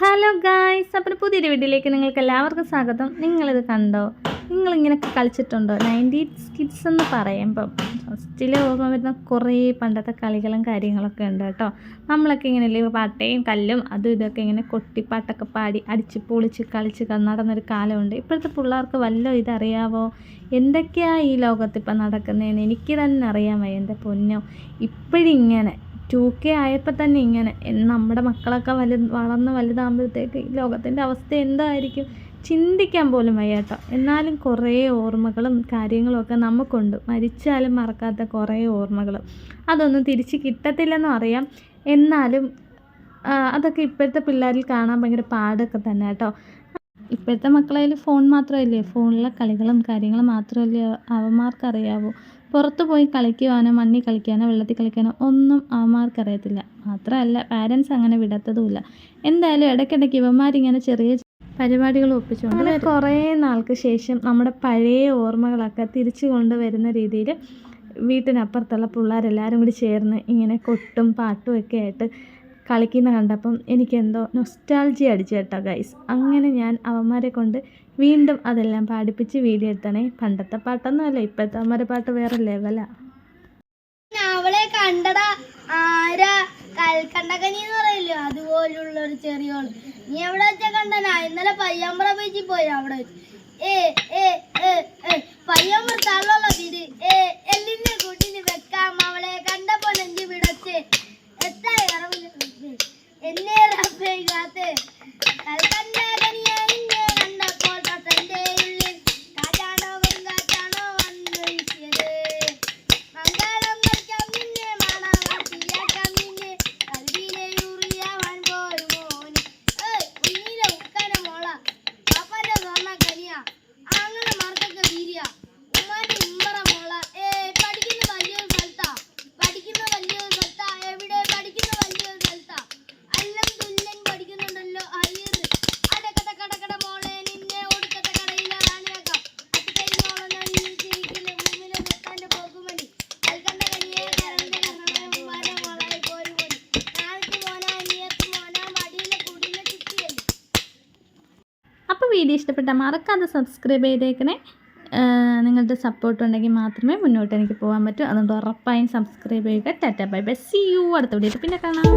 Hello guys, അപ്പോൾ പുതിയൊരു വീഡിയോയിലേക്ക് നിങ്ങൾക്ക് എല്ലാവർക്കും സ്വാഗതം. നിങ്ങളിത് കണ്ടോ? നിങ്ങളിങ്ങനെയൊക്കെ കളിച്ചിട്ടുണ്ടോ? 90s കിഡ്സ് എന്ന് പറയുമ്പം ഫസ്റ്റിൽ ഓർമ്മ വരുന്ന കുറേ പണ്ടത്തെ കളികളും കാര്യങ്ങളൊക്കെ ഉണ്ട് കേട്ടോ. നമ്മളൊക്കെ ഇങ്ങനെയല്ലേ പാട്ടയും കല്ലും അതും ഇതൊക്കെ ഇങ്ങനെ കൊട്ടിപ്പാട്ടൊക്കെ പാടി അടിച്ച് പൊളിച്ച് കളിച്ച് നടന്നൊരു കാലമുണ്ട്. ഇപ്പോഴത്തെ പിള്ളേർക്ക് വല്ലതും ഇതറിയാവോ? എന്തൊക്കെയാണ് ഈ ലോകത്തിപ്പോൾ നടക്കുന്നതെന്ന് എനിക്ക് തന്നെ അറിയാൻ വയ്യ. എൻ്റെ പൊന്നോ, ഇപ്പോഴിങ്ങനെ 2K ആയപ്പോൾ തന്നെ ഇങ്ങനെ നമ്മുടെ മക്കളൊക്കെ വളർന്ന് വലുതാകുമ്പോഴത്തേക്ക് ഈ ലോകത്തിൻ്റെ അവസ്ഥ എന്തായിരിക്കും ചിന്തിക്കാൻ പോലും വയ്യ കേട്ടോ. എന്നാലും കുറേ ഓർമ്മകളും കാര്യങ്ങളുമൊക്കെ നമുക്കുണ്ട്, മരിച്ചാലും മറക്കാത്ത കുറേ ഓർമ്മകൾ. അതൊന്നും തിരിച്ച് കിട്ടത്തില്ലെന്നും അറിയാം. എന്നാലും അതൊക്കെ ഇപ്പോഴത്തെ പിള്ളേരിൽ കാണാൻ ഭയങ്കര പാടൊക്കെ തന്നെ കേട്ടോ. ഇപ്പോഴത്തെ മക്കളതിൽ ഫോൺ മാത്രമല്ലേ, ഫോണിലെ കളികളും കാര്യങ്ങളും മാത്രമല്ലേ അവന്മാർക്കറിയാവൂ. പുറത്ത് പോയി കളിക്കുവാനോ മണ്ണിൽ കളിക്കാനോ വെള്ളത്തിൽ കളിക്കാനോ ഒന്നും അവന്മാർക്കറിയത്തില്ല. മാത്രമല്ല പാരൻസ് അങ്ങനെ വിടത്തതുമില്ല. എന്തായാലും ഇടയ്ക്കിടയ്ക്ക് ഇവന്മാരിങ്ങനെ ചെറിയ പരിപാടികൾ ഒപ്പിച്ചുകൊണ്ട് കുറേ നാൾക്ക് ശേഷം നമ്മുടെ പഴയ ഓർമ്മകളൊക്കെ തിരിച്ചു കൊണ്ടുവരുന്ന രീതിയിൽ വീട്ടിനപ്പുറത്തുള്ള പിള്ളേരെല്ലാവരും കൂടി ചേർന്ന് ഇങ്ങനെ കൊട്ടും പാട്ടും ഒക്കെ ആയിട്ട് കളിക്കുന്ന കണ്ടപ്പം എനിക്കെന്തോ നൊസ്റ്റാൾജി അടിച്ചു കേട്ടോ ഗൈസ്. അങ്ങനെ ഞാൻ അവന്മാരെ കൊണ്ട് വീണ്ടും അതെല്ലാം പാടിപ്പിച്ച് വീഡിയോ എടുത്തണേ. പണ്ടത്തെ പാട്ടൊന്നും അല്ല, ഇപ്പോഴത്തെ അവന്മാരെ പാട്ട് വേറെ ലെവലാ. അവളെ കണ്ടടാ, ആരാ കൽക്കണ്ടകനി എന്ന് പറയില്ലോ, അതുപോലുള്ള ഒരു ചെറിയോള്. നീ എവിടെ വെച്ചാ കണ്ടനാ? ഇന്നലെ പയ്യാമ്പറ ബീച്ചിൽ പോയി. അവിടെ പയ്യാമ്പറ തള്ളുള്ള തിരി എല്ലിന്റെ കൂട്ടിന് വെക്കാം. അവളെ കണ്ടപ്പോ നെഞ്ചി വിടച്ച് എത്താ എന്നെ റബ്ബേകാത്ത് കൽക്കണ്ടകനിയെ കണ്ടപ്പോൾ തൊട്ടെന്റെ ഉള്ളിൽ കാറ്റാണോ വെങ്കാറ്റാണോ വന്നു വീശിയത്. മംഗളം കളിക്കാം നിന്നെ മാണാവാൻ ശരിയാക്കാം നിന്നെ കൽവിയിലെ യൂറിയാവാൻ പോയി മോന്. കുഞ്ഞിലെ ഉക്കന മോള പാപ്പന്റെ സ്വർണ്ണ കനിയ അങ്ങനെ മറക്കൊക്കെ വീരിയ ഉമ്മാന്റെ ഉമ്മറ മോള. പഠിക്കുന്ന വലിയൊരു സ്ഥലത്താ, പഠിക്കുന്ന വലിയൊരു സ്ഥലത്താ. എവിടെ പഠിക്കുന്ന വലിയൊരു സ്ഥലത്താ? അല്ലം തുല്ലൻ പഠിക്കുന്നുണ്ടല്ലോ അയ്യത്. അടക്കട കടകട മോളെ നിന്നെ ഒടുക്കത്ത കടയിലെ റാണിയാക്കാം. അത്തിക്കരിഞ്ഞോളോ നീ ജയിക്കുന്ന ഭൂമിയിലെ മുത്താന്റെ പോകുമണി കൽക്കണ്ട കനിയെ കരളിന്റെ കർണമുമ്പാനെ മോളായി പോരു പോരി നാളേക്ക് മോനാ നീയത്ത് മോനാ മടിയിലെ കുടിയിലെ ചുറ്റിയല്ലേ. അപ്പോൾ വീഡിയോ ഇഷ്ടപ്പെട്ടാൽ മറക്കാതെ സബ്സ്ക്രൈബ് ചെയ്തേക്കണേ. നിങ്ങളുടെ സപ്പോർട്ട് ഉണ്ടെങ്കിൽ മാത്രമേ മുന്നോട്ട് എനിക്ക് പോകാൻ പറ്റൂ. അതുകൊണ്ട് ഉറപ്പായും സബ്സ്ക്രൈബ് ചെയ്യുക. Tata bye bye, see you. അടുത്ത വീഡിയോയിൽ പിന്നെ കാണാം.